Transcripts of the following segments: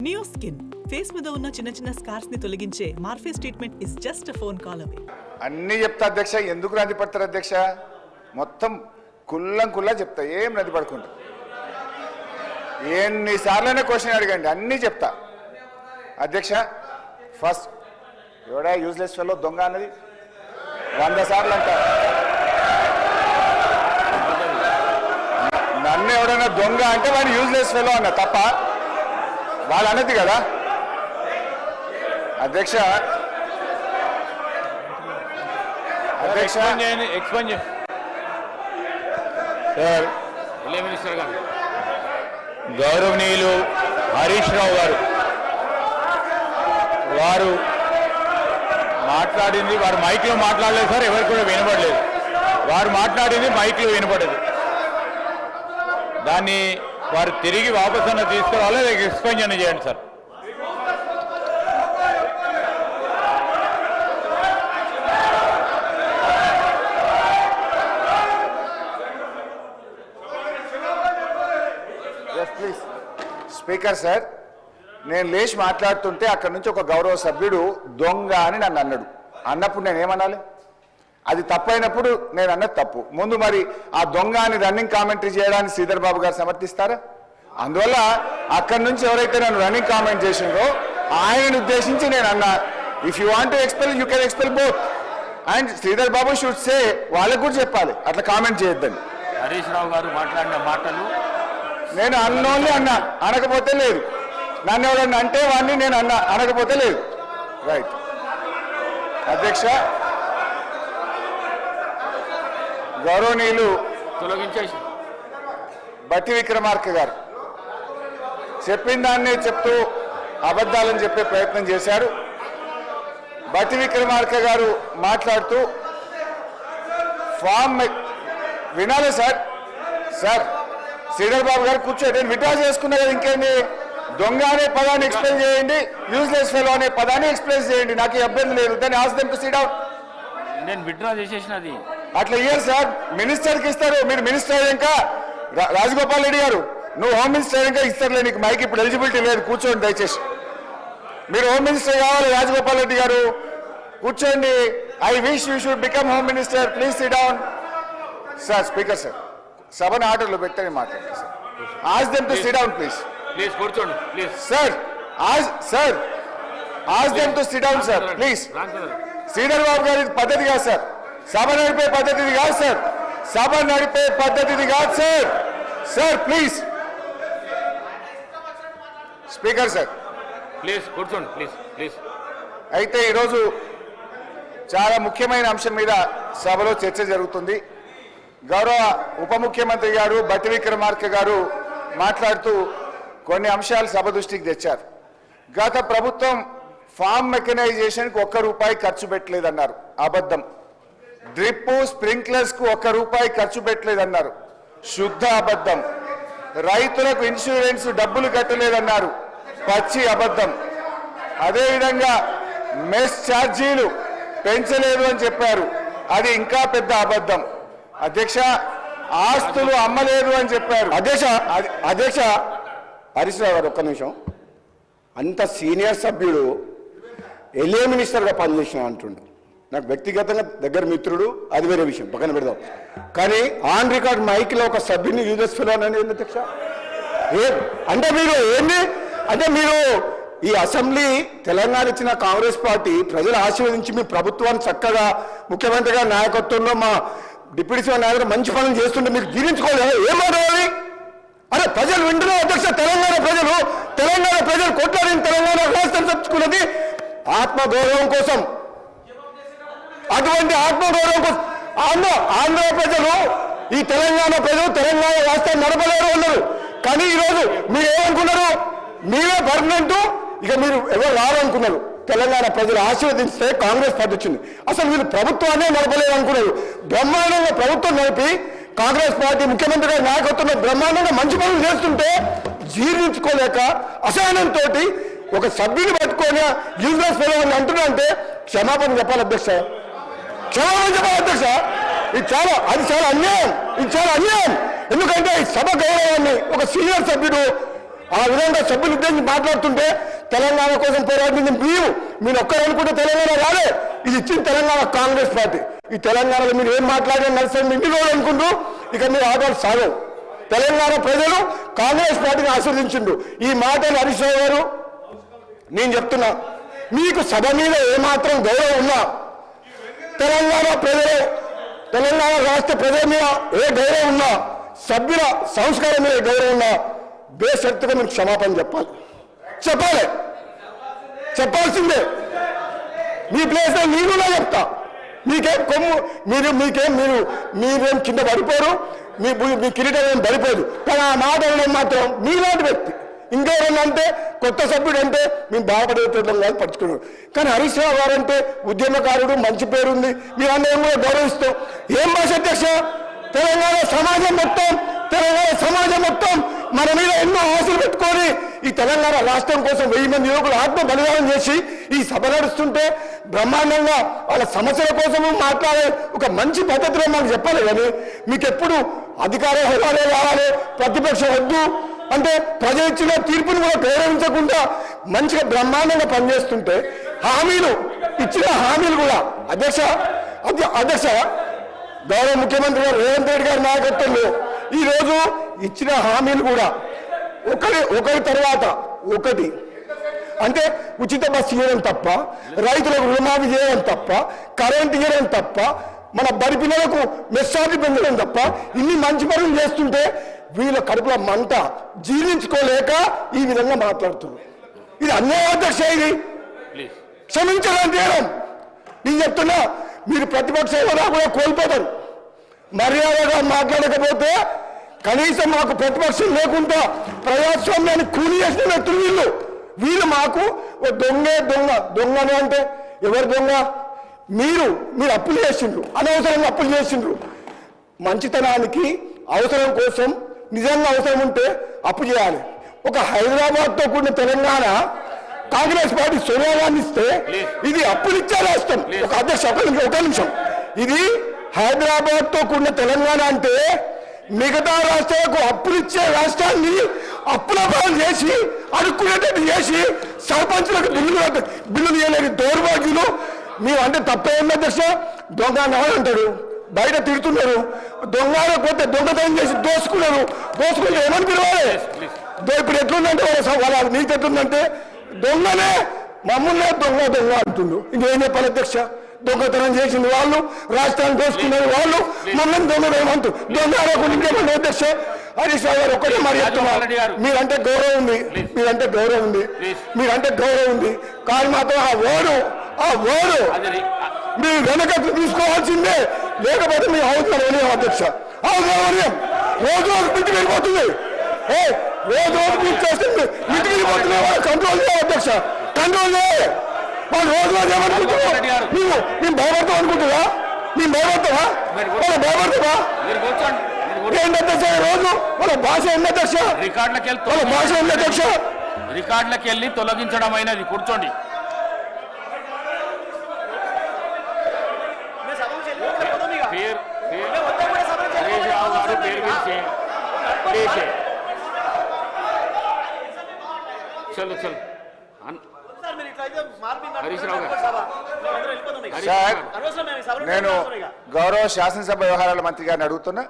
Neo skin face మీద ఉన్న చిన్న చిన్న స్కార్స్ ని తొలగించే Morpheus treatment is just phone call away. అన్నీ చెప్తా అధ్యక్ష. ఎందుకు రంది పడతారు అధ్యక్ష? మొత్తం కుల్లా చెప్తా, ఏం రంది పడకుండా. ఎన్నిసార్లైనా క్వశ్చన్ అడగండి, అన్నీ చెప్తా అధ్యక్ష. ఫస్ట్ ఎవడా యూజ్లెస్ ఫెలో దొంగ అన్నది 100 సార్లు అంట. నన్ను ఎవడైనా దొంగ అంటే వాడు యూజ్లెస్ ఫెలో అన్న తప్ప వాళ్ళు అన్నది కదా అధ్యక్ష. అధ్యక్ష సార్, గౌరవనీయులు హరీష్ రావు గారు వారు మాట్లాడింది, వారు మైక్లో మాట్లాడలేదు సార్, ఎవరికి కూడా వినపడలేదు. వారు మాట్లాడింది మైక్లో వినపడదు. దాన్ని వారు తిరిగి వాపసు అన్న తీసుకురావాలి, ఎక్స్ప్లెయిన్ చేయండి సార్. ప్లీజ్ స్పీకర్ సార్, నేను లేచి మాట్లాడుతుంటే అక్కడి నుంచి ఒక గౌరవ సభ్యుడు దొంగ అని నన్ను అన్నాడు. అన్నప్పుడు నేనేమనాలి? అది తప్పైనప్పుడు నేను అన్నది తప్పు. ముందు మరి ఆ దొంగ అని రన్నింగ్ కామెంటరీ చేయడానికి శ్రీధర్ బాబు గారు సమర్థిస్తారా? అందువల్ల అక్కడి నుంచి ఎవరైతే నన్ను రన్నింగ్ కామెంట్ చేసిందో ఆయనను ఉద్దేశించి నేను అన్నా, if you want to expel you can expel both. And Sridhar Babu should say, వాళ్ళకు కూడా చెప్పాలి అట్లా కామెంట్ చేయొద్దని. హరీష్ రావు గారు మాట్లాడిన మాటలు నేను అన్నోన్లీ అన్నా, అనకపోతే లేదు. నన్ను ఎవరన్నా అంటే వాడిని నేను అన్నా, అనకపోతే లేదు. రైట్ అధ్యక్ష. గౌరవనీయులు తొలగించేసి బట్టి విక్రమార్క గారు చెప్పిన దాన్ని చెప్తూ అబద్ధాలని చెప్పే ప్రయత్నం చేశారు. బట్టి విక్రమార్క గారు మాట్లాడుతూ ఫామ్ వినాలి సార్. సార్ శ్రీధర్ బాబు గారు కూర్చో, నేను విడ్రా చేసుకున్నా కదా, ఇంకేంది? దొంగ అనే పదాన్ని ఎక్స్ప్లెయిన్ చేయండి, యూజ్లెస్ ఫెలో అనే పదాన్ని ఎక్స్ప్లెయిన్ చేయండి, నాకు ఇబ్బంది లేదు. దాన్ని ఆస్ దెమ్ టు సిట్ డౌన్. నేను విడ్రా చేసేసినది అట్లా ఇయ్యారు సార్, మినిస్టర్కి ఇస్తారు. మీరు మినిస్టర్ అయ్యాక రాజగోపాల్ రెడ్డి గారు, నువ్వు హోమ్ మినిస్టర్ అయ్యాక ఇస్తారులే, నీకు మైక్ ఇప్పుడు ఎలిజిబిలిటీ లేదు, కూర్చోండి దయచేసి. మీరు హోమ్ మినిస్టర్ కావాలి రాజగోపాల్ రెడ్డి గారు, కూర్చోండి. I wish you should become home minister, please sit down. Sir speaker sir, సభను ఆర్డర్లో పెట్టని మాట్లాడతారు sir. Ask them to sit down please. Please కూర్చోండి please. Sir ask them to sit down sir please. Sridhar Babu గారి పద్ధతి కాదు సార్, సభ నడిపే పద్ధతిది కాదు సార్, సభ నడిపే పద్ధతిది కాదు sir. Sir please. Speaker sir please కూర్చోండి ప్లీజ్ ప్లీజ్. అయితే ఈరోజు చాలా ముఖ్యమైన అంశం మీద సభలో చర్చ జరుగుతుంది. గౌరవ ఉప ముఖ్యమంత్రి గారు బట్టి విక్రమార్క గారు మాట్లాడుతూ కొన్ని అంశాలు సభ దృష్టికి తెచ్చారు. గత ప్రభుత్వం ఫామ్ మెకనైజేషన్కి ₹1 ఖర్చు పెట్టలేదన్నారు, అబద్ధం. డ్రిప్ స్ప్రింక్లర్స్ కు ₹1 ఖర్చు పెట్టలేదన్నారు, శుద్ధ అబద్ధం. రైతులకు ఇన్సూరెన్స్ డబ్బులు కట్టలేదన్నారు, పచ్చి అబద్ధం. అదేవిధంగా మెస్ ఛార్జీలు పెంచలేదు అని చెప్పారు, అది ఇంకా పెద్ద అబద్ధం. అధ్యక్ష, ఆస్తులు అమ్మలేదు అని చెప్పారు. అధ్యక్ష హరీష్ రావు గారు ఒక్క నిమిషం. అంత సీనియర్ సభ్యుడు ఎల్ఏ మినిస్టర్గా పనిచేసిన అంటుండు. నాకు వ్యక్తిగతంగా దగ్గర మిత్రుడు, అది వేరే విషయం, పక్కన పెడదాం. కానీ ఆన్ రికార్డ్ మైక్లో ఒక సభ్యుని యూజెస్ ఫెలో అనేది అధ్యక్ష. అంటే మీరు ఏంది అంటే మీరు ఈ అసెంబ్లీ తెలంగాణ ఇచ్చిన కాంగ్రెస్ పార్టీ ప్రజలు ఆశీర్వదించి మీ ప్రభుత్వాన్ని చక్కగా ముఖ్యమంత్రి గారి నాయకత్వంలో మా డిప్యూటీ సీఎం నాయకులు మంచి పనులు చేస్తుంటే మీరు జీర్ణించుకోలేదు. ఏమవుతుంది? అరే ప్రజలు వింటున్నారు అధ్యక్ష. తెలంగాణ ప్రజలు కొట్లాడిన తెలంగాణ రాష్ట్రం తెచ్చుకున్నది ఆత్మగౌరవం కోసం. అటువంటి ఆత్మగౌరవం కోసం ఆంధ్ర ప్రజలు, ఈ తెలంగాణ ప్రజలు తెలంగాణ రాష్ట్రాన్ని నడపలేరు అన్నారు. కానీ ఈరోజు మీరు ఏమనుకున్నారు? మీరే పర్మనెంట్, ఇక మీరు ఎవరు రారనుకున్నారు. తెలంగాణ ప్రజలు ఆశీర్వదిస్తే కాంగ్రెస్ పార్టీ వచ్చింది. అసలు వీళ్ళు ప్రభుత్వాన్ని నడపలేరు అనుకున్నారు. బ్రహ్మాండంగా ప్రభుత్వం నడిపి కాంగ్రెస్ పార్టీ ముఖ్యమంత్రి గారి నాయకత్వంలో బ్రహ్మాండంగా మంచి పనులు చేస్తుంటే జీర్ణించుకోలేక అసహనంతో ఒక సభ్యుని పట్టుకొని యూజ్లెస్ ఫెలో అని అంటున్నారంటే క్షమాపణ చెప్పాలి అధ్యక్ష, క్షమాపణ చెప్పాలి అధ్యక్ష. అది చాలా అన్యాయం. ఎందుకంటే ఈ సభ గౌరవాన్ని ఒక సీనియర్ సభ్యుడు ఆ విధంగా సభ్యులు ఉద్దేశించి మాట్లాడుతుంటే తెలంగాణ కోసం పోరాడింది మీరు ఒక్కరు అనుకుంటే తెలంగాణ రాలే, ఇది ఇచ్చింది తెలంగాణ కాంగ్రెస్ పార్టీ. ఈ తెలంగాణలో మీరు ఏం మాట్లాడినా నడుస్తుంది ఇంటి రోజు అనుకుంటూ ఇక మీరు ఆదాలు సాగవు. తెలంగాణ ప్రజలు కాంగ్రెస్ పార్టీని ఆశీర్వదించిండు. ఈ మాటలు హరీష్ రావు గారు నేను చెప్తున్నా, మీకు సభ మీద ఏమాత్రం గౌరవం ఉన్నా, తెలంగాణ ప్రజలు తెలంగాణ రాష్ట్ర ప్రజల మీద ఏ గౌరవం ఉన్నా, సభ్యుల సంస్కారం మీద గౌరవం ఉన్నా బేషరతుగా మీకు క్షమాపణ చెప్పాల్సిందే. మీ ప్లేస్లో నేను చెప్తా, మీకేం కొమ్ము మీరేం కింద పడిపోరు, మీ కిరీటం ఏం పడిపోదు. కానీ ఆ మాట అనడం మాత్రం మీలాంటి వ్యక్తి. ఇంకెవరన్నా అంటే కొత్త సభ్యుడు అంటే మేము బాధపడేటం కాదు పట్టుకున్నాడు. కానీ హరీష్ రావు గారు అంటే ఉద్యమకారుడు, మంచి పేరుంది, మేమందరం కూడా గౌరవిస్తాం. ఏం భాష అధ్యక్ష, తెలంగాణ సమాజం మొత్తం మన మీద ఎన్నో ఆశలు పెట్టుకొని ఈ తెలంగాణ రాష్ట్రం కోసం 1000 మంది యువకులు ఆత్మ బలిదానం చేసి ఈ సభ నడుస్తుంటే బ్రహ్మాండంగా వాళ్ళ సమస్యల కోసము మాట్లాడే ఒక మంచి పద్ధతిలో మాకు చెప్పాలి. కానీ మీకు ఎప్పుడు అధికార హోదాలే కావాలి, ప్రతిపక్షం వద్దు అంటే ప్రజలు ఇచ్చిన తీర్పును కూడా గౌరవించకుండా మంచిగా బ్రహ్మాండంగా పనిచేస్తుంటే ఇచ్చిన హామీలు కూడా అధ్యక్ష గౌరవ ముఖ్యమంత్రి గారు రేవంత్ రెడ్డి గారి నాయకత్వంలో ఈరోజు ఇచ్చిన హామీలు కూడా ఒకరి తర్వాత ఒకటి అంటే ఉచిత బస్సు ఇవ్వడం తప్ప, రైతులకు రుణమాఫీ చేయడం తప్ప, కరెంట్ ఇవ్వడం తప్ప, మన బడి పిల్లలకు మెస్సార్జీ పెంచడం తప్ప ఇన్ని మంచి పనులు చేస్తుంటే వీళ్ళ కడుపుల మంట జీర్ణించుకోలేక ఈ విధంగా మాట్లాడుతున్నారు. ఇది అన్యాయం అధ్యక్ష, ఇది క్షమించడం చేయడం. నేను చెప్తున్నా, మీరు ప్రతిపక్ష హోదా కూడా కోల్పోతారు. మర్యాదగా మాట్లాడకపోతే కనీసం మాకు ప్రతిపక్షం లేకుండా ప్రజాస్వామ్యాన్ని కూలి చేసిన వ్యక్తులు వీళ్ళు మాకు దొంగనే అంటే ఎవరు దొంగ? మీరు అప్పులు చేసిండ్రు, అనవసరంగా అప్పులు చేసిండ్రు. మంచితనానికి అవసరం కోసం నిజంగా అవసరం ఉంటే అప్పు చేయాలి. ఒక హైదరాబాద్తో కూడిన తెలంగాణ కాంగ్రెస్ పార్టీ సోనియా గాంధీ ఇస్తే ఇది అప్పులు ఇచ్చే రాష్ట్రం. ఒక అధ్యక్ష ఒక నిమిషం, ఇది హైదరాబాద్తో కూడిన తెలంగాణ అంటే మిగతా రాష్ట్రాలకు అప్పులు ఇచ్చే రాష్ట్రాన్ని అప్పుల పాలు చేసి అడుక్కునేటట్టు చేసి సర్పంచులకు బిల్లులు చేయలేని దౌర్భాగ్యులు మీరు అంటే తప్పే ఉంది అధ్యక్ష. దొంగ అంటాడు, బయట తిడుతున్నారు, దొంగ పోతే దొంగతనం చేసి దోసుకుంటే ఏమని పిలవాలి? ఇప్పుడు ఎట్లుందంటే వాళ్ళ నీకు ఎట్లుందంటే దొంగనే మమ్మల్నే దొంగ అంటుండు. ఇంకేం చెప్పాలి అధ్యక్ష? దొంగతనం చేసింది వాళ్ళు, రాష్ట్రాన్ని దోసుకునేది వాళ్ళు, మమ్మల్ని దొంగతనం దొంగ ఇంకేమన్నా అధ్యక్ష. హరీష్ రావు గారు ఒక్కటే మరి చెప్తున్నారు, మీరంటే గౌరవం ఉంది కానీ మాత్రం ఆ ఓడు మీ వెనక తీసుకోవాల్సిందే, లేకపోతే మీ అవసరం వెళ్ళాం అధ్యక్ష. అవసరం రోజు ఇంటికి వెళ్ళిపోతుంది, రోజు మీరు చేస్తుంది ఇంటికి వెళ్ళిపోతున్నాయి. కంట్రోల్ చేయాలి అధ్యక్ష, కంట్రోల్ చేయాలి. వాళ్ళు రోజు ఏమనుకుంటున్నావు? మేము భయపడతాం అనుకుంటున్నా? మేము భయపడతావా? వాళ్ళు భయపడతావా? ఏంటి అధ్యక్ష? రోజు వాళ్ళ భాష ఉంది అధ్యక్ష, వాళ్ళ భాష ఉంది అధ్యక్ష. రికార్డులకు వెళ్ళి తొలగించడం అయినది. కూర్చోండి. చలో సార్, నేను గౌరవ శాసనసభ వ్యవహారాల మంత్రి గారిని అడుగుతున్నా.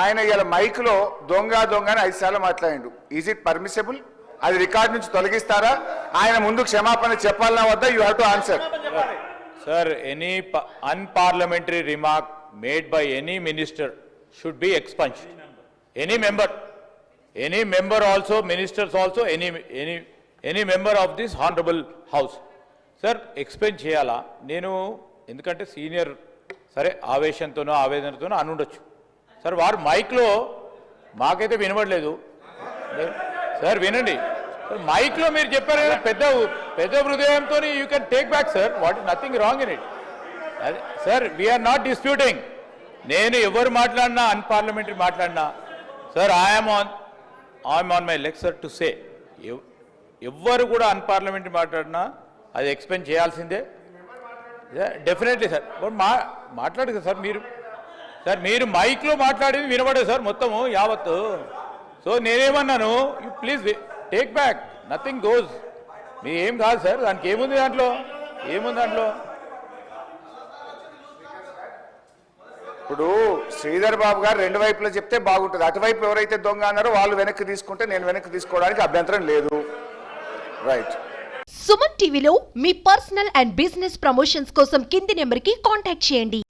ఆయన ఇలా మైక్ లో దొంగ అని 5 సార్లు మాట్లాడిండు. Is it permissible? అది రికార్డ్ నుంచి తొలగిస్తారా? ఆయన ముందు క్షమాపణ చెప్పాలన్నా వద్దా? You have to answer. Sir, any unparliamentary remark made by any minister should be expunged. Any member also, ministers also, any member of this honorable house. Sir, expunge cheyala. Nenu endukante senior sare ఆవేశంతోనో ఆవేదనతోనో అనుండొచ్చు. Sir, వారు మైక్లో మాకైతే వినబడలేదు. Sir వినండి, మైక్లో మీరు చెప్పారు కదా, పెద్ద హృదయంతో you can take back sir. What nothing wrong in it. Sir, we're not disputing. నేను ఎవరు మాట్లాడినా, అన్పార్లమెంటరీ మాట్లాడినా, sir I'm on my lecture to say, ఎవ్వరు కూడా అన్పార్లమెంటరీ మాట్లాడినా అది ఎక్స్ప్లెయిన్ చేయాల్సిందే. Definitely sir. మాట్లాడు కదా సార్, మీరు మైక్లో మాట్లాడేది వినబడేది సార్ మొత్తము యావత్తు. సో నేనేమన్నాను, you please take back, nothing goes. మీ ఏం కాదు సార్, దానికి ఏముంది దాంట్లో, ఏముంది దాంట్లో? ఇప్పుడు శ్రీధర్ బాబు గారు రెండు వైపులా చెప్తే బాగుంటుంది. అటువైపు ఎవరైతే దొంగ అన్నారో వాళ్ళు వెనక్కి తీసుకుంటే నేను వెనక్కి తీసుకోవడానికి అభ్యంతరం లేదు. రైట్. సుమన్ టీవీలో మీ పర్సనల్ అండ్ బిజినెస్ ప్రమోషన్స్ కోసం కింది నెంబర్కి కాంటాక్ట్ చేయండి.